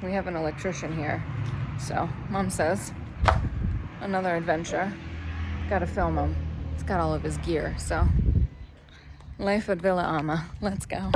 we have an electrician here. So Mom says, another adventure. Gotta film him. He's got all of his gear, so. Life at Villa Ama. Let's go.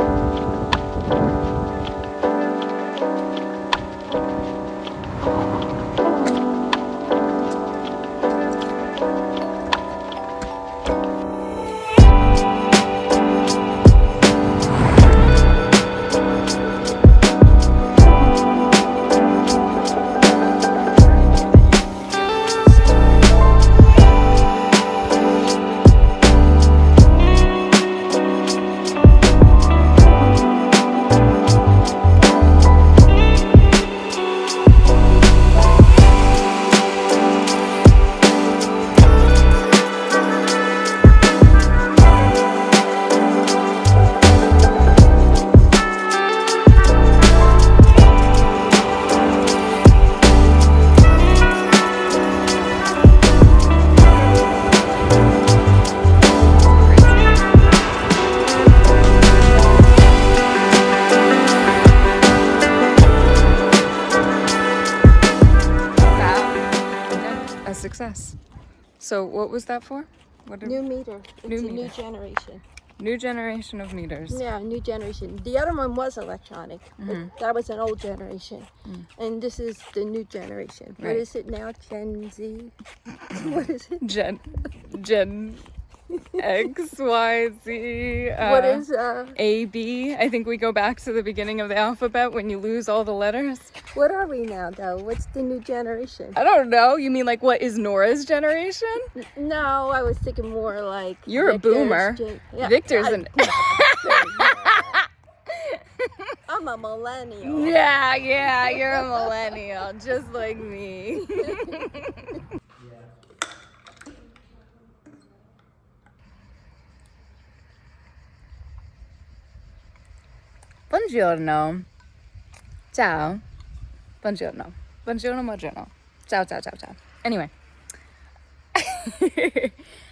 Success. So what was that for? New meter. It's new a meter. new generation. New generation of meters. Yeah, new generation. The other one was electronic, but that was an old generation. And this is the new generation. Right. What is it now? Gen Z? What is it? Gen X, Y, Z. What is A, B. I think we go back to the beginning of the alphabet when you lose all the letters. what are we now though? What's the new generation? I don't know. You mean like what is Nora's generation? No, I was thinking more like You're Victor's a boomer. Yeah, Victor's an... I'm a millennial. Yeah, you're a millennial, just like me. Buongiorno. Ciao. Buongiorno. Buongiorno, buongiorno. Ciao, ciao, ciao, ciao. Anyway.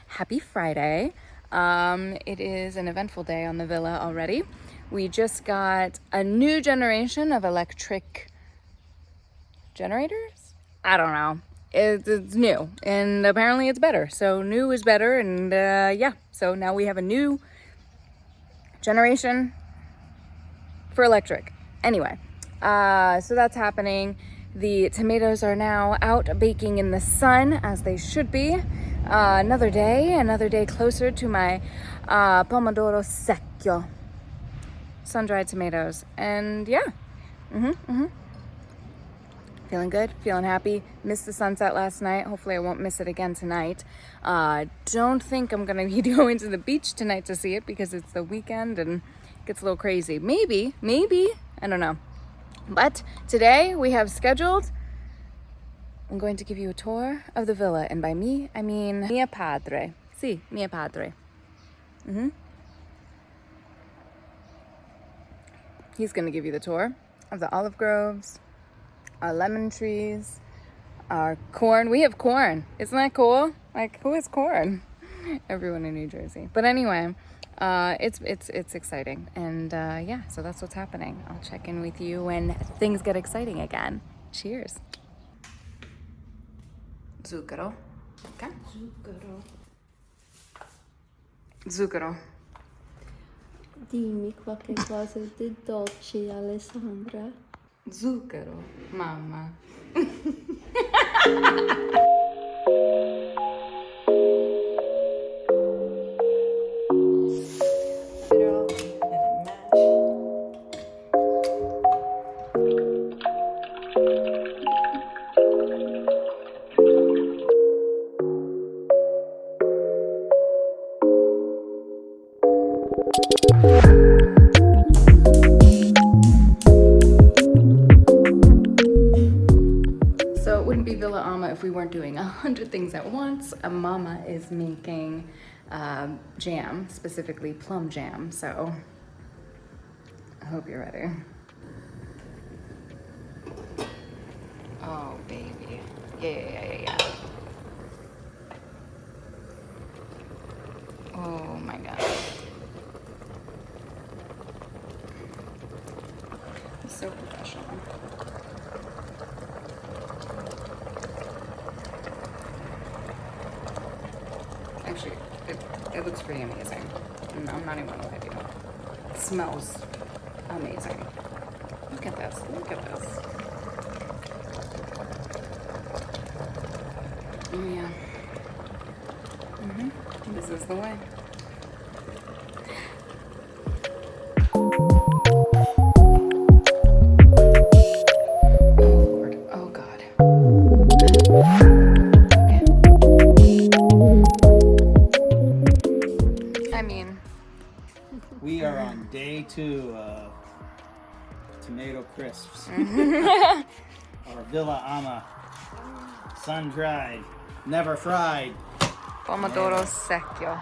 Happy Friday. It is an eventful day on the villa already. We just got a new generation of electric generators? I don't know. It's new, and apparently it's better. So new is better, and yeah. So now we have a new generation for electric. Anyway, so that's happening. The tomatoes are now out baking in the sun, as they should be. Another day closer to my pomodoro secchio, sun-dried tomatoes. And yeah, feeling good, feeling happy. Missed the sunset last night. Hopefully I won't miss it again tonight. Don't think I'm gonna be going to the beach tonight to see it because it's the weekend and it gets a little crazy. Maybe, I don't know. But today we have scheduled, I'm going to give you a tour of the villa. And by me, I mean mio padre. Sì, mio padre. He's going to give you the tour of the olive groves, our lemon trees, our corn. We have corn. Isn't that cool? Like, who has corn? Everyone in New Jersey. But anyway, it's exciting. And yeah, so that's what's happening. I'll check in with you when things get exciting again. Cheers. Zucchero. Okay. Zucchero. Dimmi qualche cosa di dolce, Alessandra. Zucchero, mamma. Villa Ama if we weren't doing 100 things at once. Mama is making jam, specifically plum jam, so I hope you're ready. Oh, baby. Yeah. Oh my God. It's so professional. Actually, it looks pretty amazing. I'm not even gonna lie to you. It smells amazing. Look at this. Look at this. Oh yeah. This is the way. Oh Lord. Oh God. I mean, we are on day 2 of tomato crisps. Our Villa Ama, sun-dried, never fried. pomodoro secchio.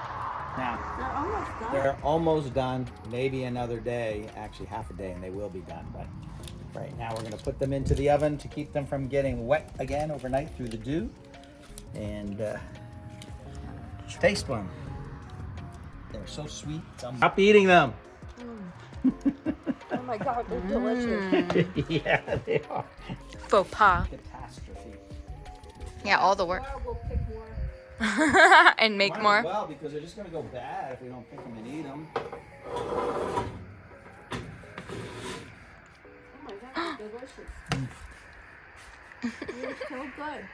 Now, They're almost done. they're almost done. Maybe another day, actually half a day, and they will be done. But right now we're going to put them into the oven to keep them from getting wet again overnight through the dew. And taste one. They're so sweet. Stop eating them. Oh my God, they're delicious. Yeah, they are. Faux pas. Catastrophe. Yeah, all the work. Tomorrow we'll pick more. And make Might more. as well, because they're just going to go bad if we don't pick them and eat them. Oh my God, they're delicious. They're so good.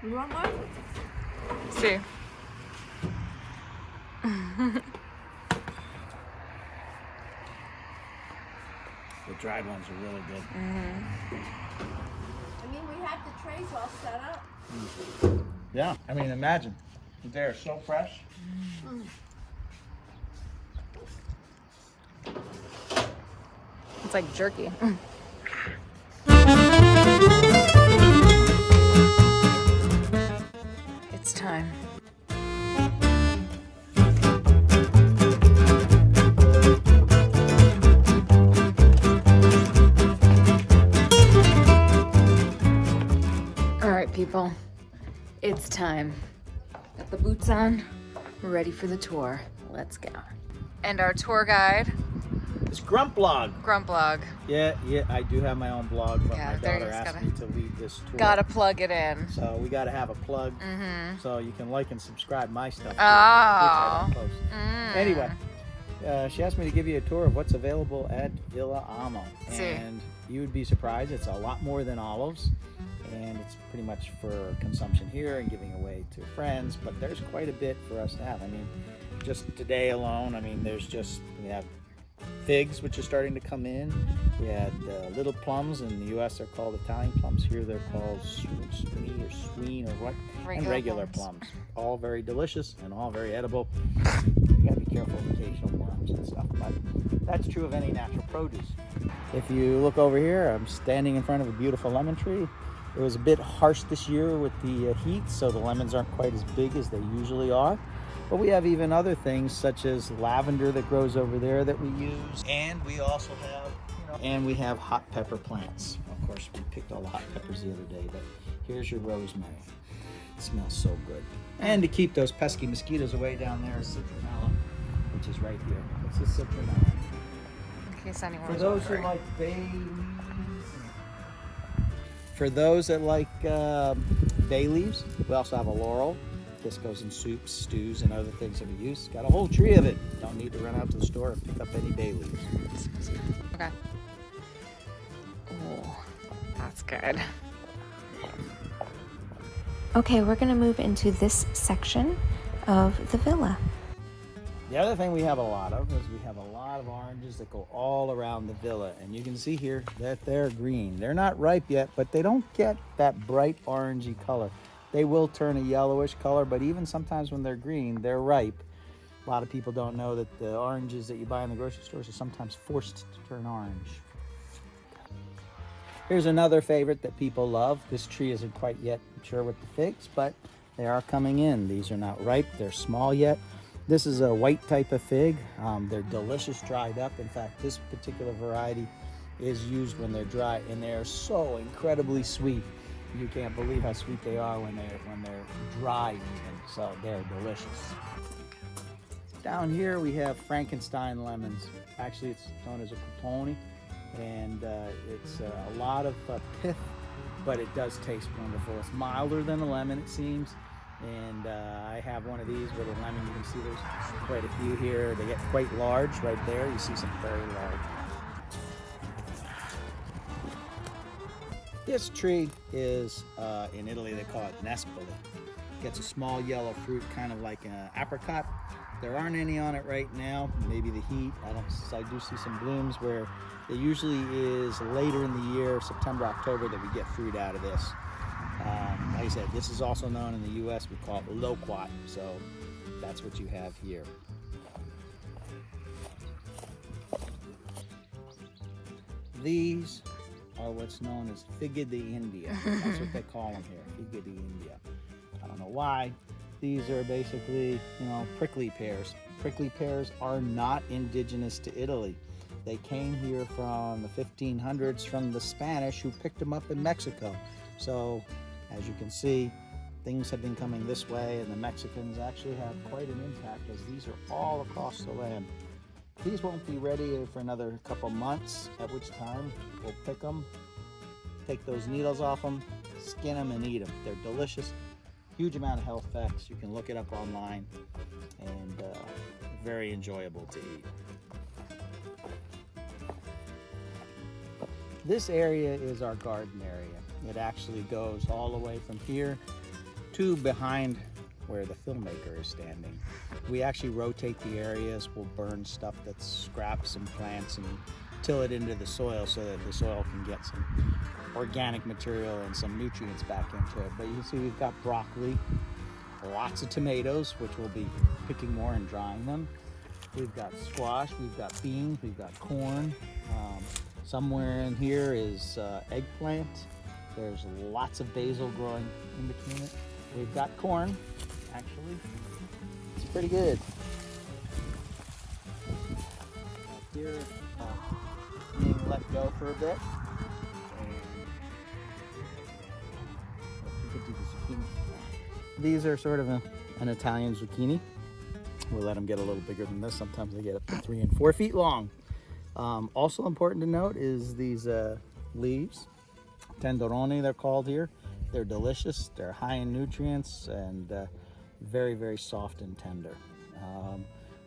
You want one? See. The dried ones are really good. I mean, we have the trays all set up. Yeah, I mean, imagine. They're so fresh. It's like jerky. It's time. All right, people. It's time. Got the boots on. We're ready for the tour. Let's go. And our tour guide, It's Grump Blog. Grump Blog. Yeah, I do have my own blog, but Yeah, my there daughter you asked gotta- me to lead this tour. Gotta plug it in. So we gotta have a plug, so you can like and subscribe my stuff. Too, which Oh. I don't post. Anyway, she asked me to give you a tour of what's available at Villa Ama, See. and you would be surprised. It's a lot more than olives, and it's pretty much for consumption here and giving away to friends. But there's quite a bit for us to have. I mean, just today alone, I mean, we have figs, which are starting to come in. We had little plums. In the U.S. they're called Italian plums. Here they're called sween or sween or what? And regular plums. All very delicious and all very edible. You gotta be careful of occasional worms and stuff, but that's true of any natural produce. If you look over here, I'm standing in front of a beautiful lemon tree. It was a bit harsh this year with the heat, so the lemons aren't quite as big as they usually are. But we have even other things such as lavender that grows over there that we use. And we also have, and we have hot pepper plants. Of course, we picked all the hot peppers the other day, but here's your rosemary. It smells so good. And to keep those pesky mosquitoes away down there is citronella, which is right here. It's a citronella. In case anyone For was those who wondering. like bay leaves, for those that like bay leaves, we also have a laurel. This goes in soups, stews, and other things that we use. Got a whole tree of it. Don't need to run out to the store and pick up any bay leaves. Okay. Oh, that's good. Okay, we're gonna move into this section of the villa. The other thing we have a lot of is we have a lot of oranges that go all around the villa. And you can see here that they're green. They're not ripe yet, but they don't get that bright orangey color. They will turn a yellowish color, but even sometimes when they're green, they're ripe. A lot of people don't know that the oranges that you buy in the grocery stores are sometimes forced to turn orange. Here's another favorite that people love. This tree isn't quite yet mature with the figs, but they are coming in. These are not ripe. They're small yet. This is a white type of fig. They're delicious dried up. In fact, this particular variety is used when they're dry, and they're so incredibly sweet. You can't believe how sweet they are when they're dry even. So they're delicious. Down here we have Frankenstein lemons. Actually, it's known as a cupone, and it's a lot of pith, but it does taste wonderful. It's milder than a lemon, it seems, And I have one of these with a lemon. You can see there's quite a few here. They get quite large right there. You see some very large. This tree is, in Italy they call it nespoli. Gets a small yellow fruit, kind of like an apricot. There aren't any on it right now. Maybe the heat. I do see some blooms where it usually is later in the year, September, October, that we get fruit out of this. Like I said, this is also known in the U.S. We call it loquat. So that's what you have here. These are what's known as figlie di India. That's what they call them here, figlie di India. I don't know why. These are basically, prickly pears. Prickly pears are not indigenous to Italy. They came here from the 1500s from the Spanish who picked them up in Mexico. So, as you can see, things have been coming this way, and the Mexicans actually have quite an impact as these are all across the land. These won't be ready for another couple months, at which time we'll pick them, take those needles off them, skin them, and eat them. They're delicious. Huge amount of health effects. You can look it up online, and very enjoyable to eat. This area is our garden area. It actually goes all the way from here to behind where the filmmaker is standing. We actually rotate the areas. We'll burn stuff that's scraps and plants and till it into the soil so that the soil can get some organic material and some nutrients back into it. But you can see we've got broccoli, lots of tomatoes, which we'll be picking more and drying them. We've got squash, we've got beans, we've got corn. Somewhere in here is eggplant. There's lots of basil growing in between it. We've got corn, actually. It's pretty good. Here, being let go for a bit. These are sort of an Italian zucchini. We'll let them get a little bigger than this. Sometimes they get up to 3 and 4 feet long. Also important to note is these leaves. Tenderoni, they're called here. They're delicious. They're high in nutrients and very, very soft and tender.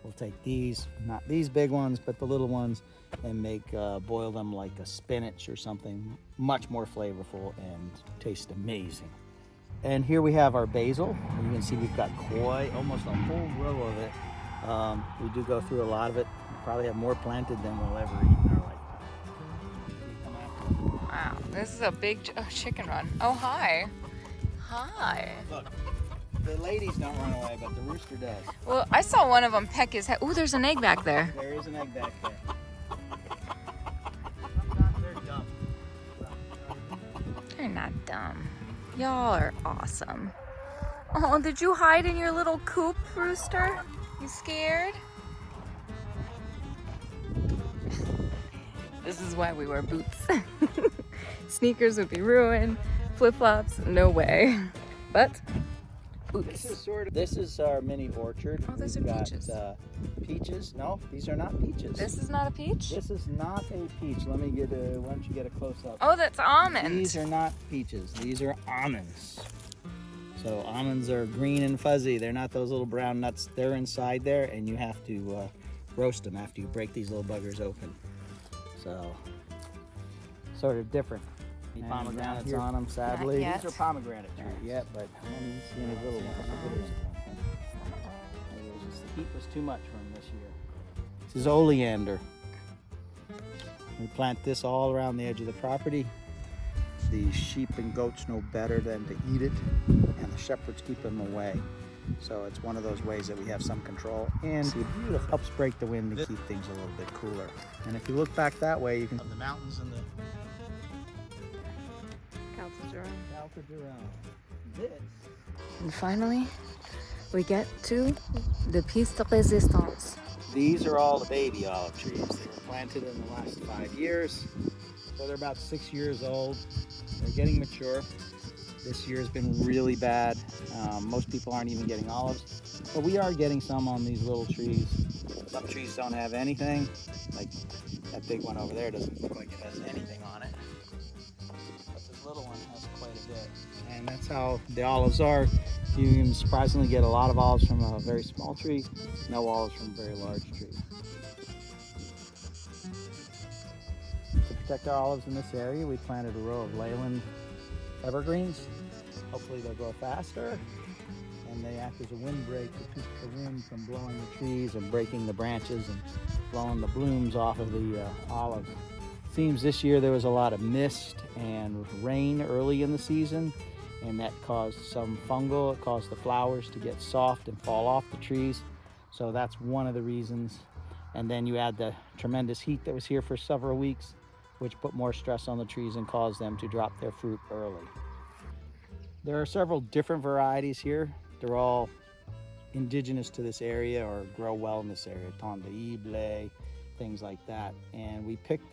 We'll take these, not these big ones, but the little ones, and boil them like a spinach or something, much more flavorful and taste amazing. And here we have our basil. You can see we've got almost a whole row of it. We do go through a lot of it. We probably have more planted than we'll ever eat in our lifetime. Wow, this is a big chicken run. Oh, hi. Hi. Look, the ladies don't run away, but the rooster does. Well, I saw one of them peck his head. Ooh, there's an egg back there. There is an egg back there. Sometimes they're dumb. They're not dumb. Y'all are awesome. Oh, did you hide in your little coop, rooster? You scared? This is why we wear boots. Sneakers would be ruined. Flip-flops, no way. But boots. This is our mini orchard. Oh, those We've are got, peaches. Peaches? No, these are not peaches. This is not a peach? This is not a peach. Why don't you get a close up? Oh, that's almond. These are not peaches. These are almonds. So almonds are green and fuzzy. They're not those little brown nuts. They're inside there, and you have to roast them after you break these little buggers open. So, sort of different. Any pomegranates on them, sadly. Not yet. These are pomegranate trees. Not yet, but I don't even see any little ones. The heat was too much for them this year. This is oleander. We plant this all around the edge of the property. The sheep and goats know better than to eat it, and the shepherds keep them away. So it's one of those ways that we have some control, and it helps break the wind to keep things a little bit cooler. And if you look back that way, you can see the mountains and the This. And finally, we get to the piece de résistance. These are all the baby olive trees. They were planted in the last 5 years. So they're about 6 years old. They're getting mature. This year has been really bad. Most people aren't even getting olives, but we are getting some on these little trees. Some trees don't have anything. Like that big one over there doesn't look like it has anything on it. But this little one has quite a bit. And that's how the olives are. You surprisingly get a lot of olives from a very small tree, no olives from a very large tree. To protect our olives in this area, we planted a row of Leyland evergreens. Hopefully they'll grow faster, and they act as a windbreak to keep the wind from blowing the trees and breaking the branches and blowing the blooms off of the olives. Seems this year there was a lot of mist and rain early in the season, and that caused some fungal. It caused the flowers to get soft and fall off the trees. So that's one of the reasons. And then you add the tremendous heat that was here for several weeks, which put more stress on the trees and caused them to drop their fruit early. There are several different varieties here. They're all indigenous to this area or grow well in this area. Tondeable, things like that. And we picked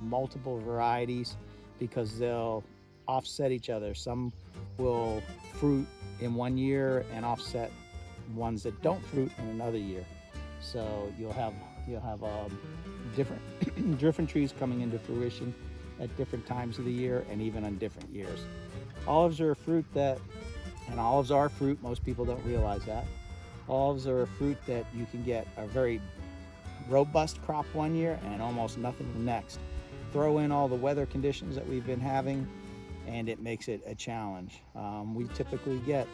multiple varieties because they'll offset each other. Some will fruit in one year and offset ones that don't fruit in another year. So you'll have different trees coming into fruition at different times of the year and even on different years. Olives are a fruit and olives are fruit, most people don't realize that. Olives are a fruit that you can get a very robust crop one year and almost nothing the next. Throw in all the weather conditions that we've been having, and it makes it a challenge. We typically get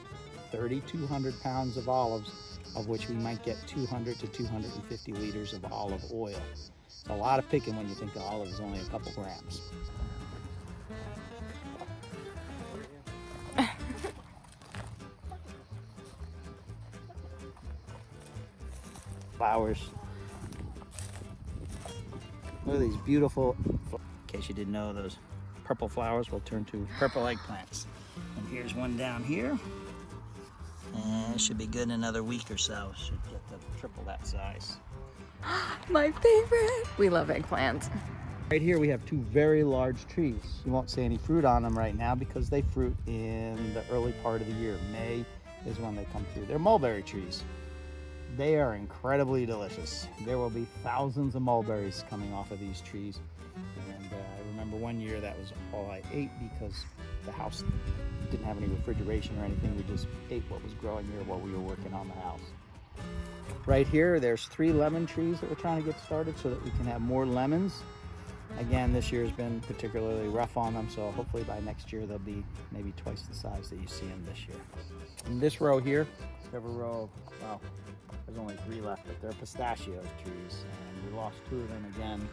3,200 pounds of olives, of which we might get 200 to 250 liters of olive oil. It's a lot of picking when you think the olive is only a couple grams. Flowers. Look at these beautiful, in case you didn't know, those purple flowers will turn to purple eggplants. And here's one down here. And it should be good in another week or so. Should get to triple that size. My favorite. We love eggplants. Right here we have two very large trees. You won't see any fruit on them right now because they fruit in the early part of the year. May is when they come through. They're mulberry trees. They are incredibly delicious. There will be thousands of mulberries coming off of these trees. And I remember one year that was all I ate because the house didn't have any refrigeration or anything. We just ate what was growing here while we were working on the house. Right here, there's 3 lemon trees that we're trying to get started so that we can have more lemons. Again, this year's been particularly rough on them, so hopefully by next year they'll be maybe twice the size that you see them this year. In this row here, we have a row of, well, there's only 3 left, but they're pistachio trees, and we lost 2 of them again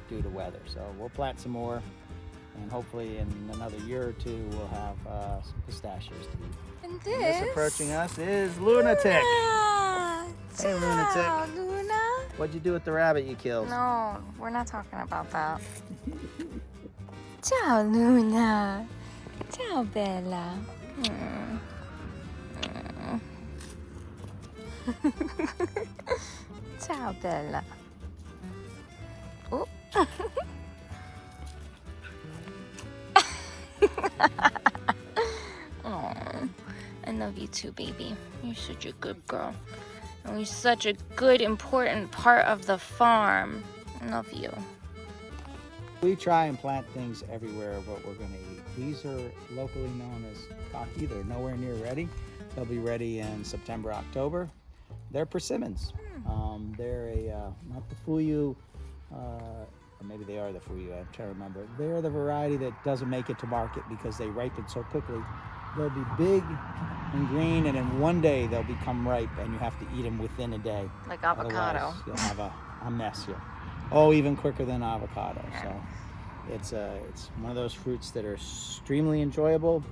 due to weather. So we'll plant some more, and hopefully in another year or 2 we'll have some pistachios to eat. And This approaching us is Lunatic. Hey, Lunatic. Luna. What'd you do with the rabbit you killed? No, we're not talking about that. Ciao, Luna. Ciao, Bella. Ciao, Bella. Oh. Oh, I love you too, baby. You're such a good girl. And you're such a good, important part of the farm. I love you. We try and plant things everywhere of what we're going to eat. These are locally known as kaki. They're nowhere near ready. They'll be ready in September, October. They're persimmons. They're not the fuyu, or maybe they are the fuyu, I'm trying to remember. They're the variety that doesn't make it to market because they ripen so quickly. They'll be big and green, and in one day they'll become ripe, and you have to eat them within a day. Like avocado. Otherwise, you'll have a mess here. Oh, even quicker than avocado. So it's one of those fruits that are extremely enjoyable,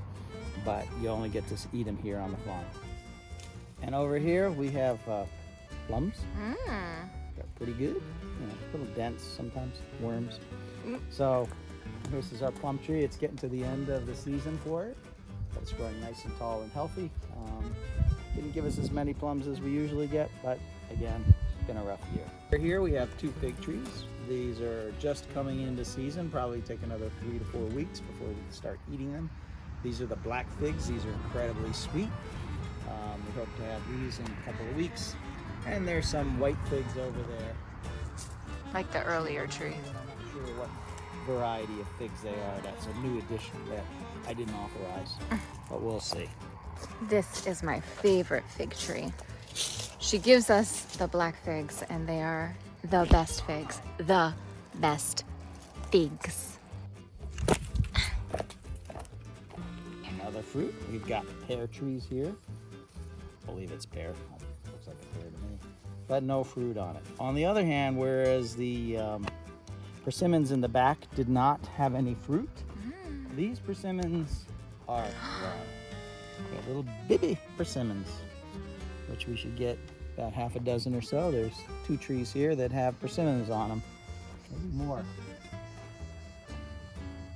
but you only get to eat them here on the farm. And over here we have plums. They're pretty good. A little dense sometimes, worms. So this is our plum tree. It's getting to the end of the season for it. But it's growing nice and tall and healthy. Didn't give us as many plums as we usually get, but again, it's been a rough year. Here we have 2 fig trees. These are just coming into season, probably take another 3 to 4 weeks before we can start eating them. These are the black figs. These are incredibly sweet. We hope to have these in a couple of weeks. And there's some white figs over there. Like the earlier tree. I'm not sure what variety of figs they are. That's a new addition that I didn't authorize, but we'll see. This is my favorite fig tree. She gives us the black figs, and they are the best figs. The best figs. Another fruit. We've got pear trees here. I believe it's pear. Looks like a pear to me. But no fruit on it. On the other hand, whereas the persimmons in the back did not have any fruit, these persimmons are little bitty persimmons, which we should get about half a dozen or so. There's 2 trees here that have persimmons on them. Maybe more.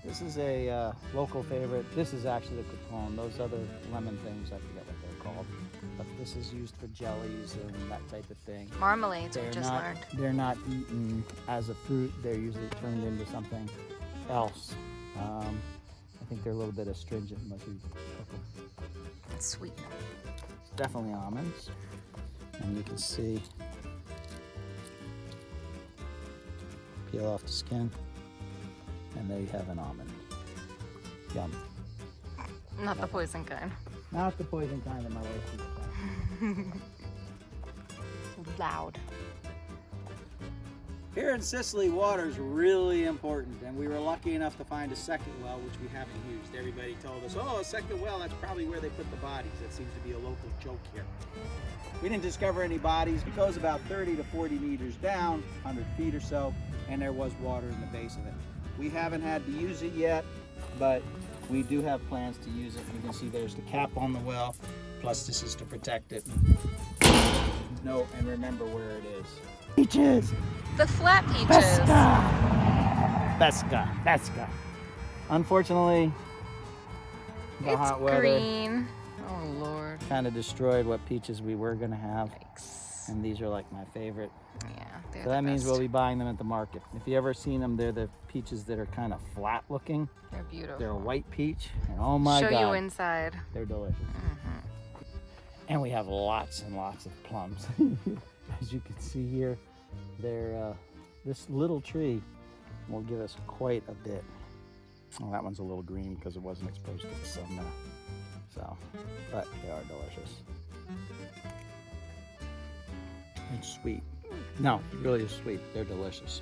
This is a local favorite. This is actually the coupon. Those other lemon things, I forget what they're called. But this is used for jellies and that type of thing. Marmalades, we just learned. They're not eaten as a fruit. They're usually turned into something else. I think they're a little bit astringent unless you cook them. It's sweet. Definitely almonds. And you can see, peel off the skin, and there you have an almond. Yum. Not the poison kind. Not the poison kind that my wife used. Loud. Here in Sicily, water is really important, and we were lucky enough to find a second well, which we haven't used. Everybody told us, oh, a second well, that's probably where they put the bodies. That seems to be a local joke here. We didn't discover any bodies. It goes about 30 to 40 meters down, 100 feet or so, and there was water in the base of it. We haven't had to use it yet, but we do have plans to use it. You can see there's the cap on the well, plus this is to protect it. No, and remember where it is. Peaches! The flat peaches. Pesca. Unfortunately, the hot weather green. Oh Lord. kind of destroyed what peaches we were gonna have. Yikes. And these are like my favorite. Yeah, they're So that means we'll be buying them at the market. If you ever seen them, they're the peaches that are kind of flat looking. They're beautiful. They're a white peach, and oh my God. Show you inside. They're delicious. And we have lots and lots of plums. As you can see here, they're this little tree will give us quite a bit. Well, that one's a little green because it wasn't exposed to the sun there. So, but they are delicious. It's sweet. No, it really is sweet. They're delicious.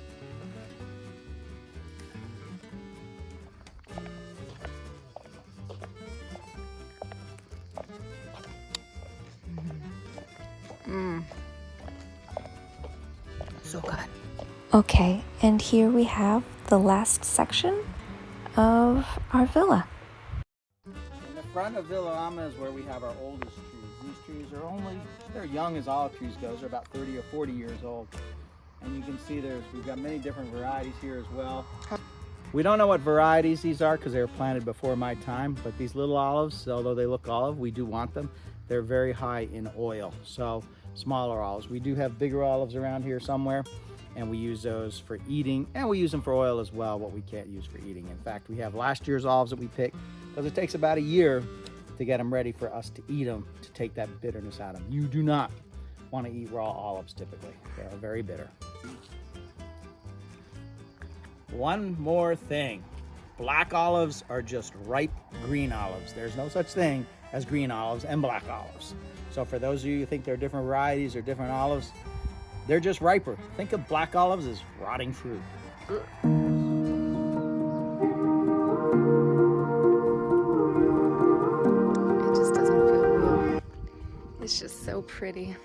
So good. Okay, and here we have the last section of our villa. In the front of Villa Ama is where we have our oldest trees. These trees are they're young as olive trees goes. They're about 30 or 40 years old. And you can see we've got many different varieties here as well. We don't know what varieties these are because they were planted before my time, but these little olives, although they look olive, we do want them. They're very high in oil, so smaller olives. We do have bigger olives around here somewhere, and we use those for eating, and we use them for oil as well, what we can't use for eating. In fact, we have last year's olives that we picked because it takes about a year to get them ready for us to eat them, to take that bitterness out of them. You do not want to eat raw olives typically. They are very bitter. One more thing. Black olives are just ripe green olives. There's no such thing as green olives and black olives. So for those of you who think they're different varieties or different olives, they're just riper. Think of black olives as rotting fruit. It just doesn't feel real. It's just so pretty.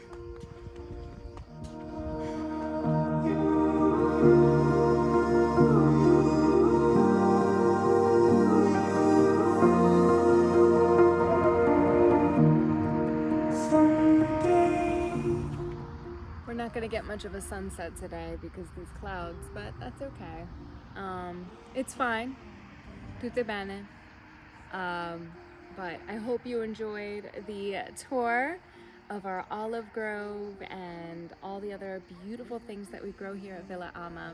We're not gonna get much of a sunset today because these clouds, but that's okay. It's fine. Tutto bene. But I hope you enjoyed the tour of our olive grove and all the other beautiful things that we grow here at Villa Ama.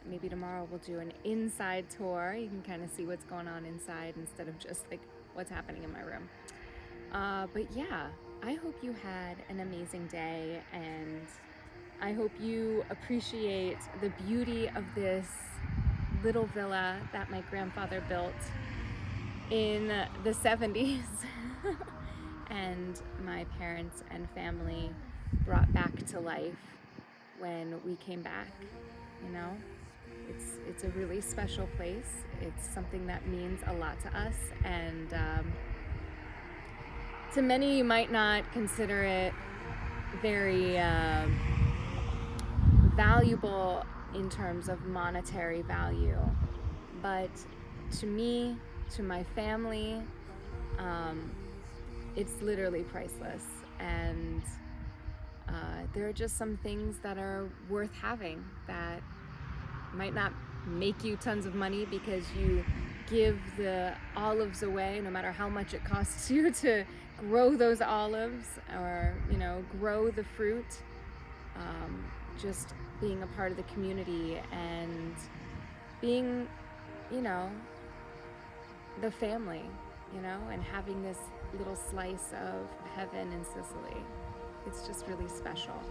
Maybe tomorrow we'll do an inside tour. You can kind of see what's going on inside instead of just like what's happening in my room. But yeah, I hope you had an amazing day, and I hope you appreciate the beauty of this little villa that my grandfather built in the 70s and my parents and family brought back to life when we came back. You know, it's a really special place. It's something that means a lot to us, and to many you might not consider it very valuable in terms of monetary value, but to me, to my family, it's literally priceless. And there are just some things that are worth having that might not make you tons of money because you give the olives away no matter how much it costs you to grow those olives, or, you know, grow the fruit. Just being a part of the community and being, you know, the family, you know, and having this little slice of heaven in Sicily. It's just really special.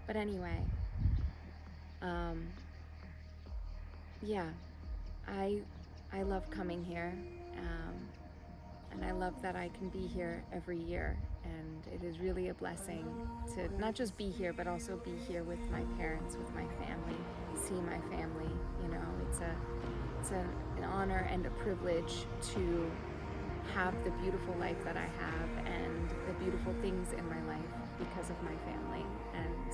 But anyway, yeah, I love coming here, and I love that I can be here every year, and it is really a blessing to not just be here, but also be here with my parents, with my family, see my family. You know, it's an honor and a privilege to have the beautiful life that I have and the beautiful things in my life because of my family, and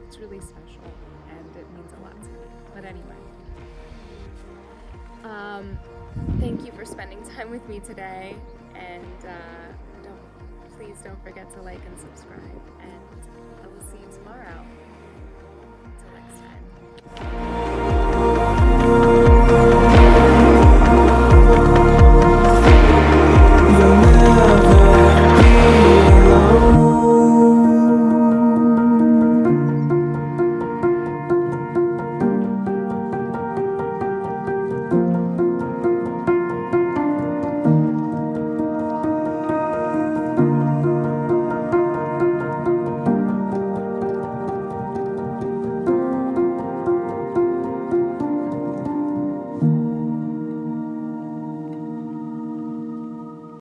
it's really special and it means a lot to me. But anyway, thank you for spending time with me today, and please don't forget to like and subscribe, and I will see you tomorrow. Until next time.